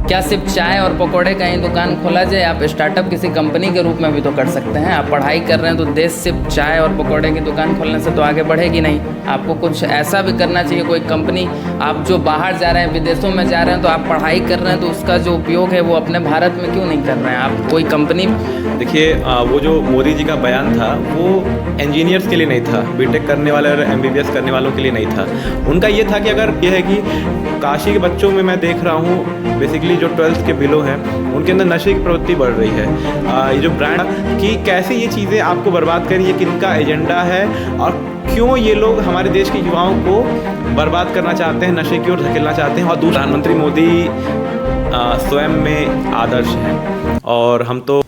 क्या सिर्फ चाय और पकौड़े का ही दुकान खोला जाए? आप स्टार्टअप किसी कंपनी के रूप में भी तो कर सकते हैं। आप पढ़ाई कर रहे हैं तो देश सिर्फ चाय और पकौड़े की दुकान खोलने से तो आगे बढ़ेगी नहीं। आपको कुछ ऐसा भी करना चाहिए, कोई कंपनी। आप जो बाहर जा रहे हैं, विदेशों में जा रहे हैं, तो आप पढ़ाई कर रहे हैं तो उसका जो उपयोग है वो अपने भारत में क्यों नहीं कर रहे हैं? आप कोई कंपनी। देखिए, वो जो मोदी जी का बयान था वो इंजीनियर्स के लिए नहीं था, बीटेक करने वाले और एमबीबीएस करने वालों के लिए नहीं था। उनका ये था कि अगर ये है कि काशी के बच्चों में मैं देख रहा हूँ बेसिकली जो 12th के बिलो हैं उनके अंदर नशे की प्रवृत्ति बढ़ रही है। ये जो ब्रांड कि कैसे ये चीज़ें आपको बर्बाद करें, ये किनका एजेंडा है और क्यों ये लोग हमारे देश के युवाओं को बर्बाद करना चाहते हैं, नशे की ओर धकेलना चाहते हैं। और प्रधानमंत्री मोदी स्वयं में आदर्श हैं और हम तो।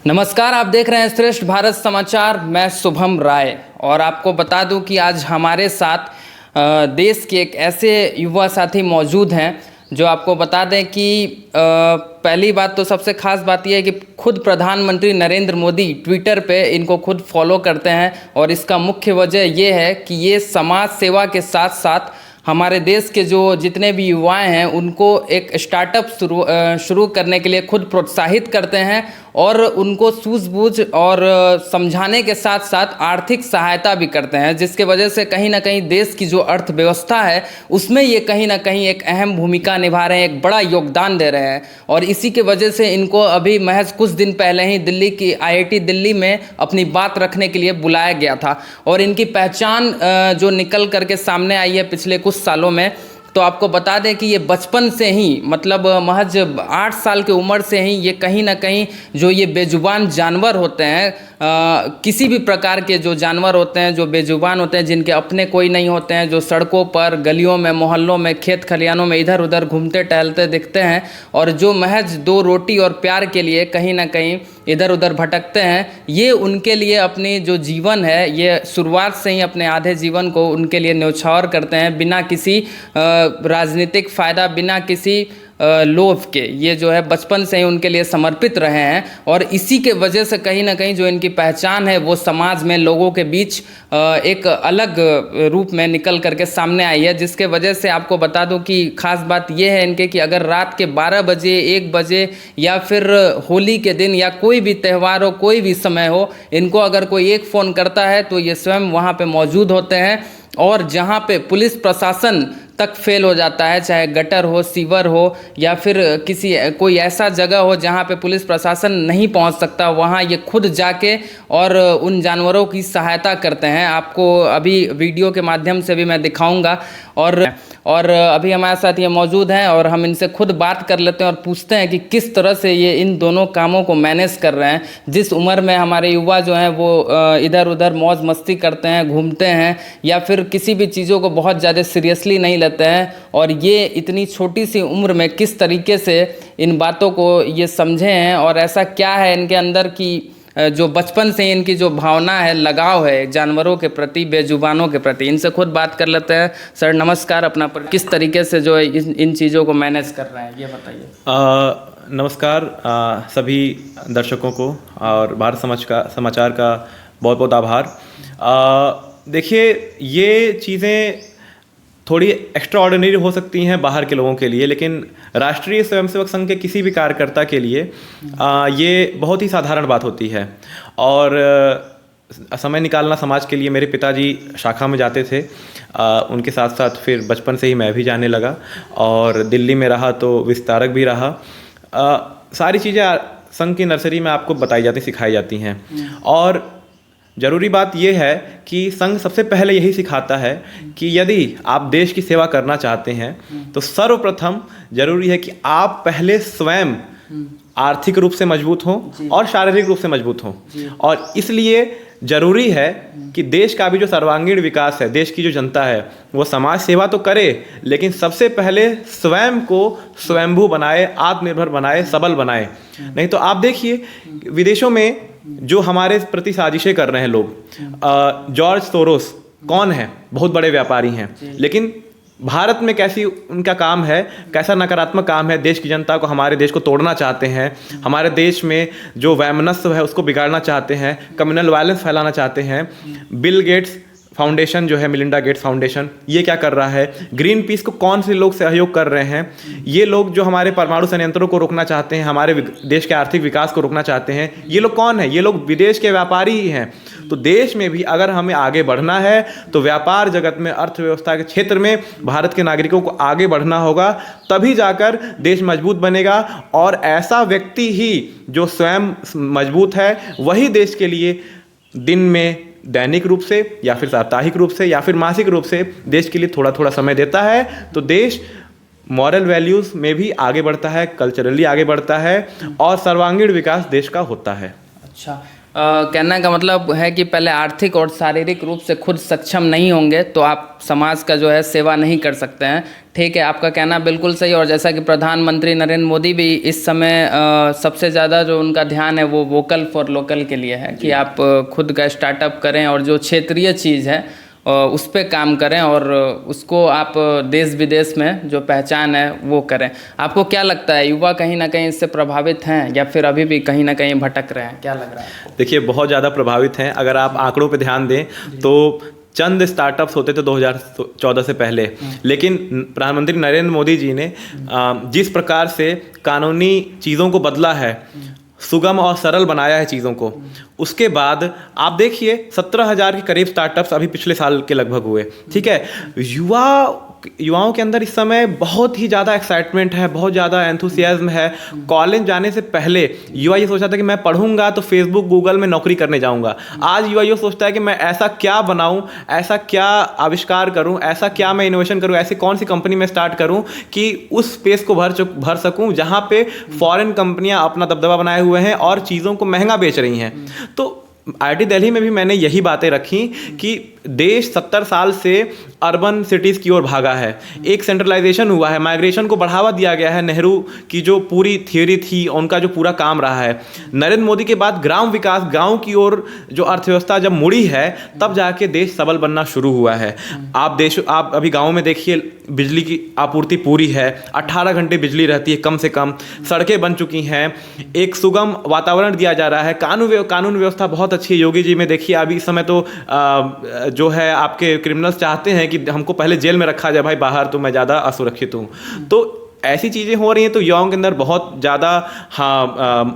नमस्कार, आप देख रहे हैं श्रेष्ठ भारत समाचार। मैं शुभम राय और आपको बता दूं कि आज हमारे साथ देश के एक ऐसे युवा साथी मौजूद हैं जो आपको बता दें कि पहली बात तो सबसे खास बात यह है कि खुद प्रधानमंत्री नरेंद्र मोदी ट्विटर पे इनको खुद फॉलो करते हैं और इसका मुख्य वजह ये है कि ये समाज सेवा के साथ साथ हमारे देश के जो जितने भी युवाएं हैं उनको एक स्टार्टअप शुरू करने के लिए खुद प्रोत्साहित करते हैं और उनको सूझबूझ और समझाने के साथ साथ आर्थिक सहायता भी करते हैं, जिसके वजह से कहीं ना कहीं देश की जो अर्थव्यवस्था है उसमें ये कहीं ना कहीं एक अहम भूमिका निभा रहे हैं, एक बड़ा योगदान दे रहे हैं। और इसी के वजह से इनको अभी महज कुछ दिन पहले ही दिल्ली की IIT दिल्ली में अपनी बात रखने के लिए बुलाया गया था और इनकी पहचान जो निकल करके सामने आई है पिछले कुछ सालों में, तो आपको बता दें कि ये बचपन से ही मतलब महज 8 साल की उम्र से ही ये कहीं ना कहीं जो ये बेजुबान जानवर होते हैं, किसी भी प्रकार के जो जानवर होते हैं जो बेजुबान होते हैं, जिनके अपने कोई नहीं होते हैं, जो सड़कों पर, गलियों में, मोहल्लों में, खेत खलिहानों में इधर उधर घूमते टहलते दिखते हैं और जो महज 2 रोटी और प्यार के लिए कहीं ना कहीं इधर उधर भटकते हैं, ये उनके लिए अपनी जो जीवन है ये शुरुआत से ही अपने आधे जीवन को उनके लिए न्यौछावर करते हैं बिना किसी राजनीतिक फ़ायदा, बिना किसी लोभ के। ये जो है बचपन से ही उनके लिए समर्पित रहे हैं और इसी के वजह से कहीं ना कहीं जो इनकी पहचान है वो समाज में लोगों के बीच एक अलग रूप में निकल करके सामने आई है, जिसके वजह से आपको बता दूं कि ख़ास बात ये है इनके कि अगर रात के 12 बजे, 1 बजे या फिर होली के दिन या कोई भी त्यौहार हो, कोई भी समय हो, इनको अगर कोई एक फ़ोन करता है तो ये स्वयं वहाँ पे मौजूद होते हैं और जहाँ पे पुलिस प्रशासन तक फेल हो जाता है, चाहे गटर हो, सीवर हो या फिर कोई ऐसा जगह हो जहाँ पे पुलिस प्रशासन नहीं पहुँच सकता, वहाँ ये खुद जाके और उन जानवरों की सहायता करते हैं। आपको अभी वीडियो के माध्यम से भी मैं दिखाऊंगा और अभी हमारे साथ ये मौजूद हैं और हम इनसे खुद बात कर लेते हैं और पूछते हैं कि किस तरह से ये इन दोनों कामों को मैनेज कर रहे हैं। जिस उम्र में हमारे युवा जो हैं वो इधर उधर मौज मस्ती करते हैं, घूमते हैं या फिर किसी भी चीज़ों को बहुत ज़्यादा सीरियसली नहीं लेते हैं, और ये इतनी छोटी सी उम्र में किस तरीके से इन बातों को ये समझे हैं और ऐसा क्या है इनके अंदर की जो बचपन से इनकी जो भावना है, लगाव है जानवरों के प्रति, बेजुबानों के प्रति। इनसे खुद बात कर लेते हैं। सर नमस्कार, अपना पर किस तरीके से जो है इन चीज़ों को मैनेज कर रहे हैं ये बताइए। नमस्कार सभी दर्शकों को और भारत समाचार का बहुत बहुत आभार। देखिए, ये चीज़ें थोड़ी एक्स्ट्रा ऑर्डिनरी हो सकती हैं बाहर के लोगों के लिए, लेकिन राष्ट्रीय स्वयंसेवक संघ के किसी भी कार्यकर्ता के लिए ये बहुत ही साधारण बात होती है। और समय निकालना समाज के लिए, मेरे पिताजी शाखा में जाते थे, उनके साथ साथ फिर बचपन से ही मैं भी जाने लगा और दिल्ली में रहा तो विस्तारक भी रहा। सारी चीज़ें संघ की नर्सरी में आपको बताई जाती, सिखाई जाती हैं। और ज़रूरी बात यह है कि संघ सबसे पहले यही सिखाता है कि यदि आप देश की सेवा करना चाहते हैं तो सर्वप्रथम ज़रूरी है कि आप पहले स्वयं आर्थिक रूप से मजबूत हों और शारीरिक रूप से मजबूत हों। और इसलिए ज़रूरी है कि देश का भी जो सर्वांगीण विकास है, देश की जो जनता है वो समाज सेवा तो करे, लेकिन सबसे पहले स्वयं को स्वयंभू बनाए, आत्मनिर्भर बनाए, सबल बनाए। नहीं तो आप देखिए विदेशों में जो हमारे प्रति साजिशें कर रहे हैं लोग, जॉर्ज सोरोस कौन है, बहुत बड़े व्यापारी हैं, लेकिन भारत में कैसी उनका काम है, कैसा नकारात्मक काम है, देश की जनता को, हमारे देश को तोड़ना चाहते हैं, हमारे देश में जो वैमनस्य है उसको बिगाड़ना चाहते हैं, कम्युनल वायलेंस फैलाना चाहते हैं। बिल गेट्स फाउंडेशन जो है मिलिंडा गेट्स फाउंडेशन, ये क्या कर रहा है, ग्रीन पीस को कौन से लोग सहयोग कर रहे हैं, ये लोग जो हमारे परमाणु संयंत्रों को रोकना चाहते हैं, हमारे देश के आर्थिक विकास को रोकना चाहते हैं, ये लोग कौन है, ये लोग विदेश के व्यापारी ही हैं। तो देश में भी अगर हमें आगे बढ़ना है तो व्यापार जगत में, अर्थव्यवस्था के क्षेत्र में भारत के नागरिकों को आगे बढ़ना होगा, तभी जाकर देश मजबूत बनेगा। और ऐसा व्यक्ति ही जो स्वयं मजबूत है वही देश के लिए दिन में दैनिक रूप से या फिर साप्ताहिक रूप से या फिर मासिक रूप से देश के लिए थोड़ा थोड़ा समय देता है, तो देश मॉरल वैल्यूज़ में भी आगे बढ़ता है, कल्चरली आगे बढ़ता है और सर्वांगीण विकास देश का होता है। अच्छा, कहने का मतलब है कि पहले आर्थिक और शारीरिक रूप से खुद सक्षम नहीं होंगे तो आप समाज का जो है सेवा नहीं कर सकते हैं। ठीक है, आपका कहना बिल्कुल सही। और जैसा कि प्रधानमंत्री नरेंद्र मोदी भी इस समय सबसे ज़्यादा जो उनका ध्यान है वो वोकल फॉर लोकल के लिए है कि आप खुद का स्टार्टअप करें और जो क्षेत्रीय चीज़ है उस पर काम करें और उसको आप देश विदेश में जो पहचान है वो करें। आपको क्या लगता है, युवा कहीं ना कहीं इससे प्रभावित हैं या फिर अभी भी कहीं ना कहीं भटक रहे हैं, क्या लग रहा है? देखिए, बहुत ज़्यादा प्रभावित हैं। अगर आप आंकड़ों पे ध्यान दें तो चंद स्टार्टअप्स होते थे 2014 से पहले, लेकिन प्रधानमंत्री नरेंद्र मोदी जी ने जिस प्रकार से कानूनी चीज़ों को बदला है, सुगम और सरल बनाया है चीज़ों को, उसके बाद आप देखिए 17,000 के करीब स्टार्टअप्स अभी पिछले साल के लगभग हुए। ठीक है, युवाओं के अंदर इस समय बहुत ही ज़्यादा एक्साइटमेंट है, बहुत ज़्यादा एंथुसियाज्म है। कॉलेज जाने से पहले युवा ये सोचता था कि मैं पढ़ूंगा तो फेसबुक गूगल में नौकरी करने जाऊंगा। आज युवा ये सोचता है कि मैं ऐसा क्या बनाऊं, ऐसा क्या आविष्कार करूं, ऐसा क्या मैं इनोवेशन करूं, ऐसी कौन सी कंपनी में स्टार्ट करूं कि उस स्पेस को भर सकूं जहां पे फॉरेन कंपनियां अपना दबदबा बनाए हुए हैं और चीज़ों को महंगा बेच रही हैं। तो IIT दिल्ली में भी मैंने यही बातें रखी कि देश 70 साल से अर्बन सिटीज़ की ओर भागा है, एक सेंट्रलाइजेशन हुआ है, माइग्रेशन को बढ़ावा दिया गया है। नेहरू की जो पूरी थियोरी थी, उनका जो पूरा काम रहा है, नरेंद्र मोदी के बाद ग्राम विकास, गांव की ओर जो अर्थव्यवस्था जब मुड़ी है तब जाके देश सबल बनना शुरू हुआ है। आप अभी गाँव में देखिए, बिजली की आपूर्ति पूरी है, 18 घंटे बिजली रहती है कम से कम, सड़कें बन चुकी हैं, एक सुगम वातावरण दिया जा रहा है, कानून व्यवस्था बहुत अच्छी है। योगी जी में देखिए, अभी इस समय तो जो है आपके क्रिमिनल्स चाहते हैं कि हमको पहले जेल में रखा जाए, भाई बाहर तो मैं ज़्यादा असुरक्षित हूँ। तो ऐसी चीज़ें हो रही हैं, तो युवाओं के अंदर बहुत ज़्यादा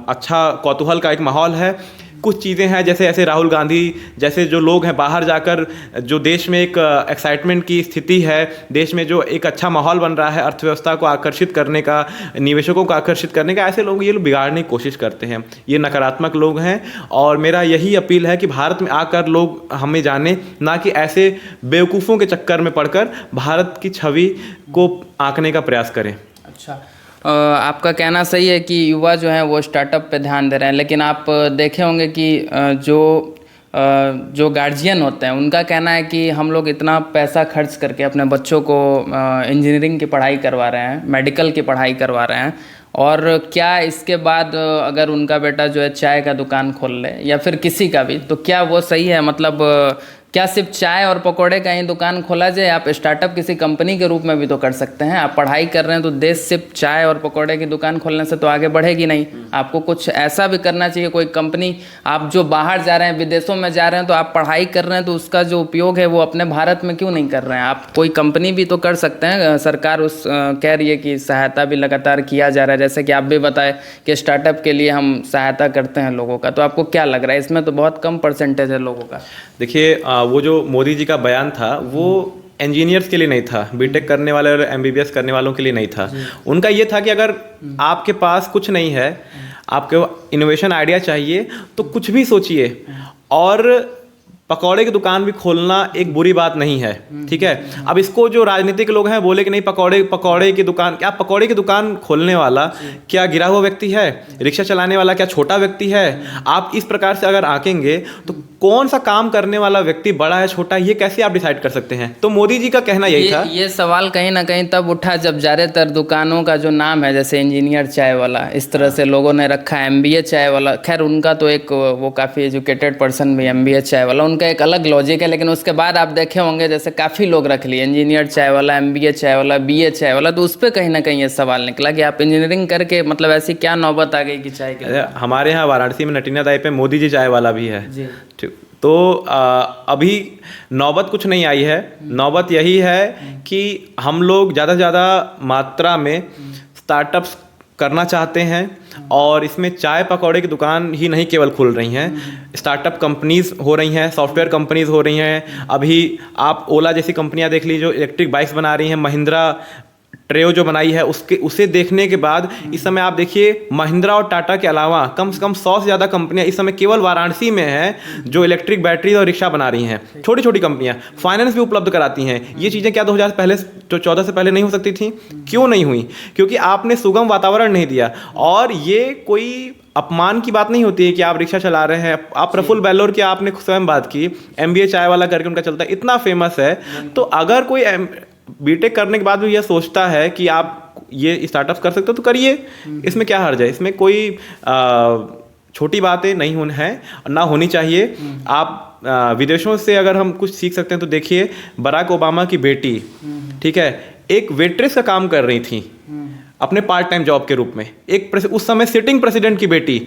अच्छा कौतूहल का एक माहौल है। कुछ चीज़ें हैं जैसे ऐसे राहुल गांधी जैसे जो लोग हैं बाहर जाकर, जो देश में एक एक्साइटमेंट की स्थिति है, देश में जो एक अच्छा माहौल बन रहा है अर्थव्यवस्था को आकर्षित करने का, निवेशकों को आकर्षित करने का, ऐसे लोग ये लोग बिगाड़ने की कोशिश करते हैं। ये नकारात्मक लोग हैं और मेरा यही अपील है कि भारत में आकर लोग हमें जाने, ना कि ऐसे बेवकूफ़ों के चक्कर में पड़कर भारत की छवि को आंकने का प्रयास करें। अच्छा, आपका कहना सही है कि युवा जो हैं वो स्टार्टअप पे ध्यान दे रहे हैं, लेकिन आप देखे होंगे कि जो गार्जियन होते हैं उनका कहना है कि हम लोग इतना पैसा खर्च करके अपने बच्चों को इंजीनियरिंग की पढ़ाई करवा रहे हैं, मेडिकल की पढ़ाई करवा रहे हैं, और क्या इसके बाद अगर उनका बेटा जो है चाय का दुकान खोल ले या फिर किसी का भी, तो क्या वो सही है? मतलब क्या सिर्फ चाय और पकोड़े का ही दुकान खोला जाए? आप स्टार्टअप किसी कंपनी के रूप में भी तो कर सकते हैं। आप पढ़ाई कर रहे हैं तो देश सिर्फ चाय और पकोड़े की दुकान खोलने से तो आगे बढ़ेगी नहीं। आपको कुछ ऐसा भी करना चाहिए, कोई कंपनी, आप जो बाहर जा रहे हैं, विदेशों में जा रहे हैं, तो आप पढ़ाई कर रहे हैं तो उसका जो उपयोग है वो अपने भारत में क्यों नहीं कर रहे हैं? आप कोई कंपनी भी तो कर सकते हैं। सरकार कह रही है कि सहायता भी लगातार किया जा रहा है, जैसे कि आप भी बताए कि स्टार्टअप के लिए हम सहायता करते हैं लोगों का। तो आपको क्या लग रहा है, इसमें तो बहुत कम परसेंटेज है लोगों का। देखिए, वो जो मोदी जी का बयान था वो इंजीनियर्स के लिए नहीं था, बीटेक करने वाले और MBBS करने वालों के लिए नहीं था। उनका ये था कि अगर आपके पास कुछ नहीं है, आपको इनोवेशन आइडिया चाहिए, तो कुछ भी सोचिए। और पकौड़े की दुकान भी खोलना एक बुरी बात नहीं है, ठीक है। अब इसको जो राजनीतिक लोग हैं बोले कि नहीं, पकौड़े की दुकान, क्या पकौड़े की दुकान खोलने वाला क्या गिरा हुआ व्यक्ति है? रिक्शा चलाने वाला क्या छोटा व्यक्ति है? आप इस प्रकार से अगर आंकेंगे तो कौन सा काम करने वाला व्यक्ति बड़ा है छोटा, ये कैसे आप डिसाइड कर सकते हैं? तो मोदी जी का कहना यही था। ये सवाल कहीं ना कहीं तब उठा जब ज़्यादातर दुकानों का जो नाम है, जैसे इंजीनियर चाय वाला, इस तरह से लोगों ने रखा है, MBA चाय वाला। खैर उनका तो एक वो काफ़ी एजुकेटेड पर्सन भी, MBA चाय वाला, उनका एक अलग लॉजिक है। लेकिन उसके बाद आप देखे होंगे जैसे काफ़ी लोग रख लिए, इंजीनियर चाय वाला, MBA चाय वाला, BA चाय वाला। तो उस पर कहीं ना कहीं ये सवाल निकला कि आप इंजीनियरिंग करके, मतलब ऐसी क्या नौबत आ गई कि चाय के? हमारे यहाँ वाराणसी में नटीना दाई पे मोदी जी चाय वाला भी है। तो अभी नौबत कुछ नहीं आई है, नौबत यही है कि हम लोग ज़्यादा से ज़्यादा मात्रा में स्टार्टअप्स करना चाहते हैं। और इसमें चाय पकौड़े की दुकान ही नहीं केवल खुल रही हैं, स्टार्टअप कंपनीज हो रही हैं, सॉफ्टवेयर कंपनीज हो रही हैं। अभी आप ओला जैसी कंपनियां देख लीजिए जो इलेक्ट्रिक बाइक्स बना रही हैं, महिंद्रा ट्रेयो जो बनाई है उसे देखने के बाद इस समय आप देखिए महिंद्रा और टाटा के अलावा कम से कम 100 से ज़्यादा कंपनियां इस समय केवल वाराणसी में हैं जो इलेक्ट्रिक बैटरी और रिक्शा बना रही हैं। छोटी छोटी कंपनियां फाइनेंस भी उपलब्ध कराती हैं। ये चीज़ें क्या 2014 से पहले नहीं हो सकती थी? क्यों नहीं हुई? क्योंकि आपने सुगम वातावरण नहीं दिया। और ये कोई अपमान की बात नहीं होती है कि आप रिक्शा चला रहे हैं। आप प्रफुल्ल बैलोर की आपने स्वयं बात की, MBA चाय वाला करके उनका चलता है, इतना फेमस है। तो अगर कोई बीटेक करने के बाद भी यह सोचता है कि आप ये स्टार्टअप कर सकते हो तो करिए, इसमें क्या हर्ज है? इसमें कोई छोटी बातें नहीं हैं, ना होनी चाहिए। आप विदेशों से अगर हम कुछ सीख सकते हैं तो देखिए, बराक ओबामा की बेटी, ठीक है, एक वेट्रेस का काम कर रही थी अपने पार्ट टाइम जॉब के रूप में, उस समय सिटिंग प्रेसिडेंट की बेटी।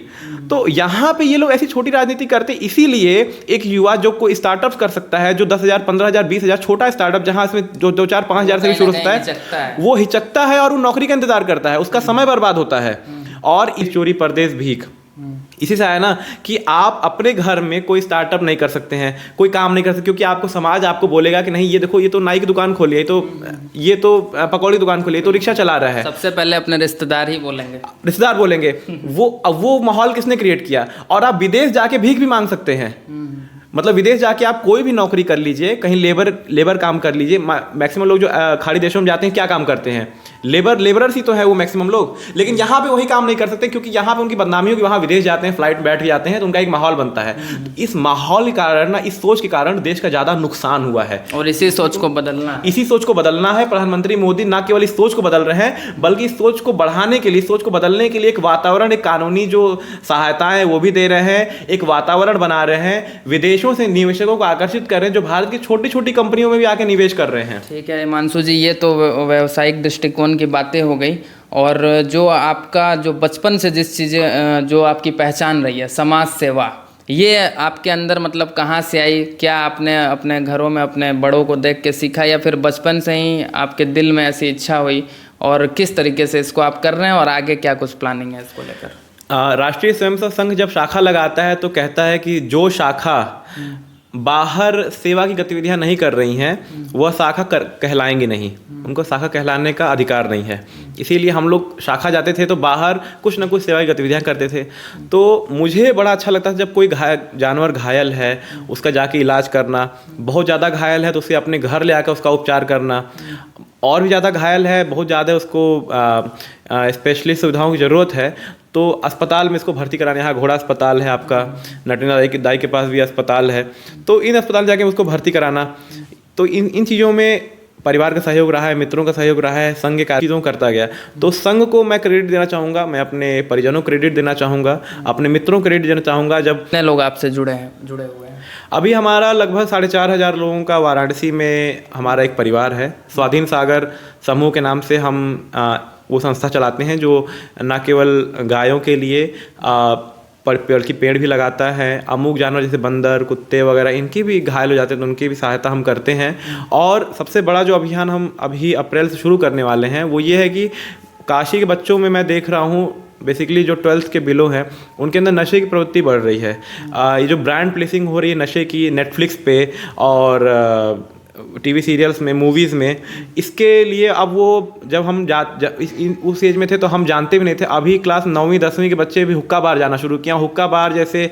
तो यहाँ पे ये लोग ऐसी छोटी राजनीति करते, इसीलिए एक युवा जो कोई स्टार्टअप कर सकता है, जो 10,000, 15,000, 20,000 छोटा स्टार्टअप जहाँ इसमें जो 2, 4, 5,000 से भी शुरू होता है, वो हिचकता है और वो नौकरी का इंतजार करता है, उसका समय बर्बाद होता है। और इस चोरी परदेश भीख इसी से आया ना कि आप अपने घर में कोई स्टार्टअप नहीं कर सकते हैं, कोई काम नहीं कर सकते, क्योंकि आपको समाज आपको बोलेगा कि नहीं, ये देखो, ये तो नाई की दुकान खोली है, ये तो पकौड़ी दुकान खोली है, तो रिक्शा चला रहा है। सबसे पहले अपने रिश्तेदार ही बोलेंगे, रिश्तेदार बोलेंगे। वो माहौल किसने क्रिएट किया? और आप विदेश जाके भीख भी मांग सकते हैं। मतलब विदेश जाके आप कोई भी नौकरी कर लीजिए, कहीं लेबर काम कर लीजिए। मैक्सिमम लोग जो खाड़ी देशों में जाते हैं क्या काम करते हैं? लेबरर्स ही तो है वो मैक्सिमम लोग। लेकिन यहाँ पे वही काम नहीं कर सकते क्योंकि यहाँ पे उनकी बदनामी होगी। वहाँ विदेश जाते हैं, फ्लाइट में बैठ जाते हैं, तो उनका एक माहौल बनता है। इस माहौल के कारण ना, इस सोच के कारण देश का ज़्यादा नुकसान हुआ है। और इसी सोच को बदलना है। प्रधानमंत्री मोदी ना केवल इस सोच को बदल रहे हैं, बल्कि इस सोच को बढ़ाने के लिए, सोच को बदलने के लिए एक वातावरण, एक कानूनी जो सहायताएं वो भी दे रहे हैं, एक वातावरण बना रहे हैं, विदेशों से निवेशकों को आकर्षित कर रहे हैं जो भारत की छोटी छोटी कंपनियों में भी आके निवेश कर रहे हैं। ठीक है हिमांशु जी, ये तो व्यावसायिक दृष्टिकोण की बातें हो गई। और जो आपका जो बचपन से जिस चीज़ें जो आपकी पहचान रही है, समाज सेवा, ये आपके अंदर मतलब कहाँ से आई? क्या आपने अपने घरों में अपने बड़ों को देख के सीखा, या फिर बचपन से ही आपके दिल में ऐसी इच्छा हुई? और किस तरीके से इसको आप कर रहे हैं और आगे क्या कुछ प्लानिंग है इसको लेकर? राष्ट्रीय स्वयंसेवक संघ जब शाखा लगाता है तो कहता है कि जो शाखा बाहर सेवा की गतिविधियां नहीं कर रही हैं वह शाखा कहलाएंगी नहीं, उनको शाखा कहलाने का अधिकार नहीं है। इसीलिए हम लोग शाखा जाते थे तो बाहर कुछ ना कुछ सेवा की गतिविधियां करते थे। तो मुझे बड़ा अच्छा लगता था जब कोई जानवर घायल है उसका जाके इलाज करना, बहुत ज़्यादा घायल है तो उसे अपने घर ले आकर उसका उपचार करना, और भी ज़्यादा घायल है, बहुत ज़्यादा उसको स्पेशलिस्ट सुविधाओं की ज़रूरत है तो अस्पताल में इसको भर्ती कराने। यहाँ घोड़ा अस्पताल है आपका, नटना दाई के पास भी अस्पताल है, तो इन अस्पताल जाके उसको भर्ती कराना। तो इन चीज़ों में परिवार का सहयोग रहा है, मित्रों का सहयोग रहा है, संघ के चीज़ों करता गया। तो संघ को मैं क्रेडिट देना चाहूँगा, मैं अपने परिजनों को क्रेडिट देना चाहूँगा, अपने मित्रों को क्रेडिट देना चाहूँगा। जब कितने लोग आपसे जुड़े हुए हैं? अभी हमारा लगभग 4,500 लोगों का वाराणसी में हमारा एक परिवार है। स्वाधीन सागर समूह के नाम से हम वो संस्था चलाते हैं जो न केवल गायों के लिए बल्कि पेड़ भी लगाता है। अमुक जानवर जैसे बंदर, कुत्ते वगैरह, इनकी भी घायल हो जाते हैं तो उनकी भी सहायता हम करते हैं। और सबसे बड़ा जो अभियान हम अभी अप्रैल से शुरू करने वाले हैं वो ये है कि काशी के बच्चों में मैं देख रहा हूँ बेसिकली जो 12th के बिलो हैं उनके अंदर नशे की प्रवृत्ति बढ़ रही है। ये जो ब्रांड प्लेसिंग हो रही है नशे की नेटफ्लिक्स पे और टीवी सीरियल्स में, मूवीज़ में, इसके लिए अब वो जब हम उस एज में थे तो हम जानते भी नहीं थे। अभी क्लास 9वीं 10वीं के बच्चे भी हुक्का बार जाना शुरू किया। हुक्का बार जैसे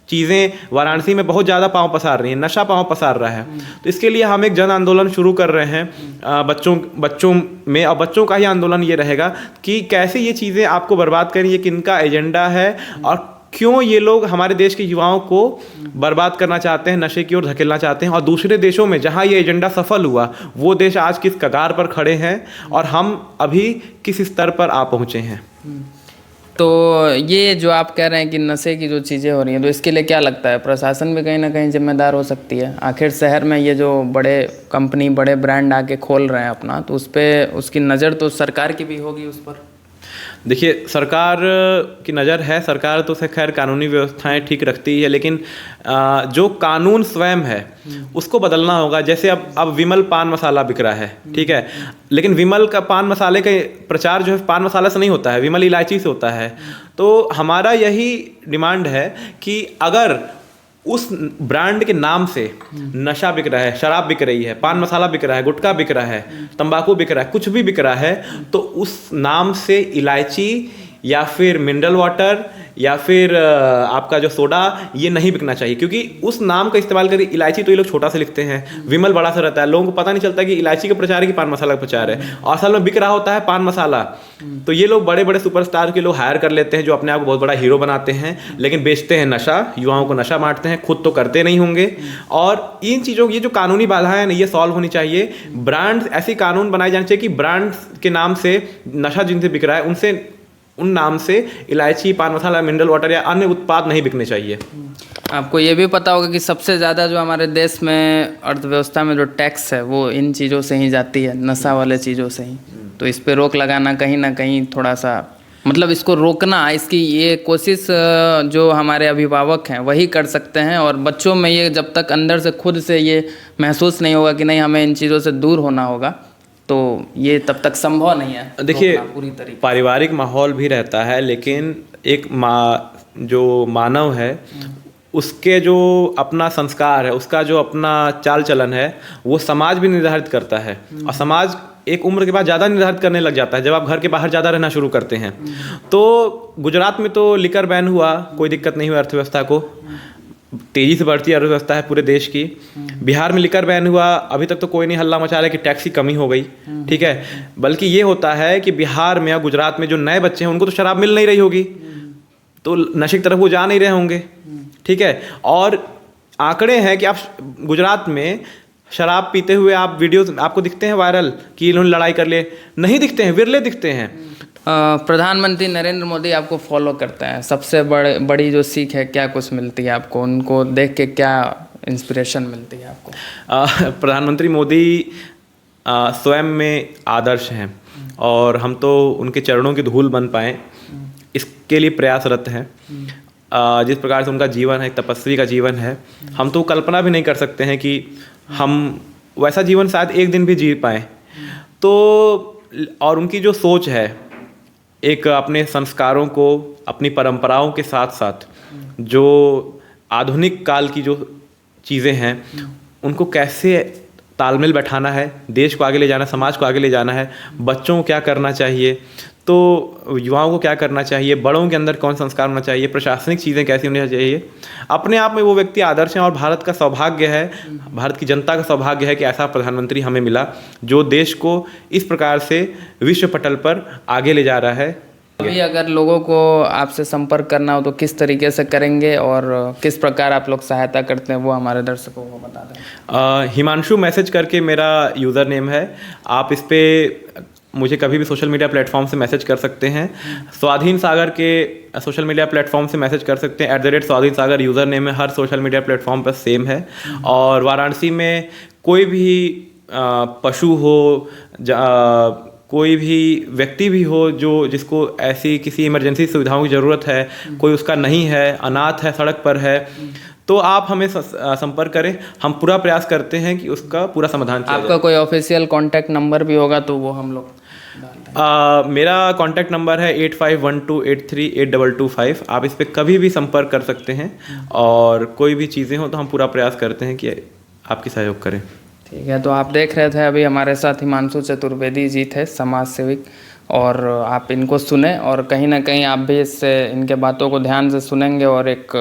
चीज़ें वाराणसी में बहुत ज़्यादा पाँव पसार रही हैं, नशा पाँव पसार रहा है। तो इसके लिए हम एक जन आंदोलन शुरू कर रहे हैं बच्चों में। और बच्चों का ही आंदोलन ये रहेगा कि कैसे ये चीज़ें आपको बर्बाद करें, ये किनका एजेंडा है और क्यों ये लोग हमारे देश के युवाओं को बर्बाद करना चाहते हैं, नशे की ओर धकेलना चाहते हैं। और दूसरे देशों में जहाँ ये एजेंडा सफल हुआ वो देश आज किस कगार पर खड़े हैं और हम अभी किस स्तर पर आ पहुँचे हैं। तो ये जो आप कह रहे हैं कि नशे की जो चीज़ें हो रही हैं, तो इसके लिए क्या लगता है प्रशासन भी कहीं ना कहीं जिम्मेदार हो सकती है? आखिर शहर में ये जो बड़े कंपनी, बड़े ब्रांड आके खोल रहे हैं अपना, तो उस पर उसकी नज़र तो सरकार की भी होगी उस पर। देखिए, सरकार की नज़र है, सरकार तो से खैर कानूनी व्यवस्थाएं ठीक रखती है, लेकिन जो कानून स्वयं है उसको बदलना होगा। जैसे अब विमल पान मसाला बिक रहा है, ठीक है, लेकिन विमल का पान मसाले का प्रचार जो है पान मसाला से नहीं होता है, विमल इलायची से होता है। तो हमारा यही डिमांड है कि अगर उस ब्रांड के नाम से नशा बिक रहा है, शराब बिक रही है, पान मसाला बिक रहा है, गुटखा बिक रहा है, तंबाकू बिक रहा है, कुछ भी बिक रहा है, तो उस नाम से इलायची या फिर मिनरल वाटर या फिर आपका जो सोडा ये नहीं बिकना चाहिए, क्योंकि उस नाम का इस्तेमाल करके इलायची तो ये लोग छोटा से लिखते हैं, विमल बड़ा सा रहता है, लोगों को पता नहीं चलता कि इलायची का प्रचार है कि पान मसाला का प्रचार है, और असल में बिक रहा होता है पान मसाला। तो ये लोग बड़े बड़े सुपरस्टार के लोग हायर कर लेते हैं जो अपने आप को बहुत बड़ा हीरो बनाते हैं, लेकिन बेचते हैं नशा, युवाओं को नशा बांटते हैं, खुद तो करते नहीं होंगे। और इन चीज़ों की ये जो कानूनी बाधाएं हैं ये सॉल्व होनी चाहिए। ब्रांड ऐसी कानून बनाए जाने चाहिए कि ब्रांड के नाम से नशा जिनसे बिक रहा है उन नाम से इलायची, पान मसाला, मिनरल वाटर या अन्य उत्पाद नहीं बिकने चाहिए। आपको ये भी पता होगा कि सबसे ज़्यादा जो हमारे देश में अर्थव्यवस्था में जो टैक्स है वो इन चीज़ों से ही जाती है, नशा वाले चीज़ों से ही। तो इस पे रोक लगाना कहीं ना कहीं थोड़ा सा, मतलब इसको रोकना, इसकी ये कोशिश जो हमारे अभिभावक हैं वही कर सकते हैं। और बच्चों में ये जब तक अंदर से खुद से ये महसूस नहीं होगा कि नहीं हमें इन चीज़ों से दूर होना होगा, तो ये तब तक संभव नहीं है। देखिए, पूरी तरीके पारिवारिक माहौल भी रहता है, लेकिन एक जो मानव है उसके जो अपना संस्कार है, उसका जो अपना चाल चलन है, वो समाज भी निर्धारित करता है। और समाज एक उम्र के बाद ज़्यादा निर्धारित करने लग जाता है जब आप घर के बाहर ज़्यादा रहना शुरू करते हैं। तो गुजरात में तो लिकर बैन हुआ, कोई दिक्कत नहीं हुई, अर्थव्यवस्था को तेज़ी से बढ़ती अर्थव्यवस्था है पूरे देश की। बिहार में लिकर बैन हुआ, अभी तक तो कोई नहीं हल्ला मचा रहा है कि टैक्स की कमी हो गई, ठीक है, बल्कि ये होता है कि बिहार में या गुजरात में जो नए बच्चे हैं उनको तो शराब मिल नहीं रही होगी, तो नशे की तरफ वो जा नहीं रहे होंगे, ठीक है। और आंकड़े हैं कि आप गुजरात में शराब पीते हुए आप वीडियोस आपको दिखते हैं वायरल कि इन्होंने लड़ाई कर ले, नहीं दिखते हैं, विरले दिखते हैं। प्रधानमंत्री नरेंद्र मोदी आपको फॉलो करते हैं, सबसे बड़ी जो सीख है क्या कुछ मिलती है आपको, उनको देख के क्या इंस्पिरेशन मिलती है आपको? प्रधानमंत्री मोदी स्वयं में आदर्श हैं और हम तो उनके चरणों की धूल बन पाएँ इसके लिए प्रयासरत हैं। जिस प्रकार से उनका जीवन है, एक तपस्वी का जीवन है, हम तो कल्पना भी नहीं कर सकते हैं कि हम वैसा जीवन शायद एक दिन भी जी पाएँ। तो और उनकी जो सोच है, एक अपने संस्कारों को, अपनी परंपराओं के साथ साथ जो आधुनिक काल की जो चीज़ें हैं उनको कैसे तालमेल बैठाना है, देश को आगे ले जाना, समाज को आगे ले जाना है, बच्चों को क्या करना चाहिए, तो युवाओं को क्या करना चाहिए, बड़ों के अंदर कौन संस्कार होना चाहिए, प्रशासनिक चीज़ें कैसी होनी चाहिए, अपने आप में वो व्यक्ति आदर्श हैं। और भारत का सौभाग्य है, भारत की जनता का सौभाग्य है कि ऐसा प्रधानमंत्री हमें मिला जो देश को इस प्रकार से विश्व पटल पर आगे ले जा रहा है। अभी अगर लोगों को आपसे संपर्क करना हो तो किस तरीके से करेंगे और किस प्रकार आप लोग सहायता करते हैं वो हमारे दर्शकों को बता दें। हिमांशु मैसेज करके मेरा यूज़र नेम है, आप इस पर मुझे कभी भी सोशल मीडिया प्लेटफॉर्म से मैसेज कर सकते हैं। स्वाधीन सागर के सोशल मीडिया प्लेटफॉर्म से मैसेज कर सकते हैं, @स्वाधीन सागर यूज़र नेम है, हर सोशल मीडिया प्लेटफॉर्म पर सेम है। और वाराणसी में कोई भी पशु हो, कोई भी व्यक्ति भी हो जिसको ऐसी किसी इमरजेंसी सुविधाओं की ज़रूरत है, कोई उसका नहीं है, अनाथ है, सड़क पर है, तो आप हमें संपर्क करें, हम पूरा प्रयास करते हैं कि उसका पूरा समाधान किया जाए। आपका कोई ऑफिशियल कॉन्टैक्ट नंबर भी होगा तो वो हम लोग मेरा कॉन्टैक्ट नंबर है 8512838225। आप इस पर कभी भी संपर्क कर सकते हैं और कोई भी चीज़ें हो तो हम पूरा प्रयास करते हैं कि आपकी सहयोग करें। ठीक है, तो आप देख रहे थे अभी हमारे साथ हिमांशु चतुर्वेदी जी थे, समाज सेविक, और आप इनको सुने और कहीं ना कहीं आप भी इससे इनके बातों को ध्यान से सुनेंगे और एक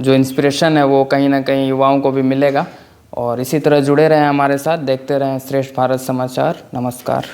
जो इंस्पिरेशन है वो कहीं ना कहीं युवाओं को भी मिलेगा। और इसी तरह जुड़े रहें हमारे साथ, देखते रहें श्रेष्ठ भारत समाचार। नमस्कार।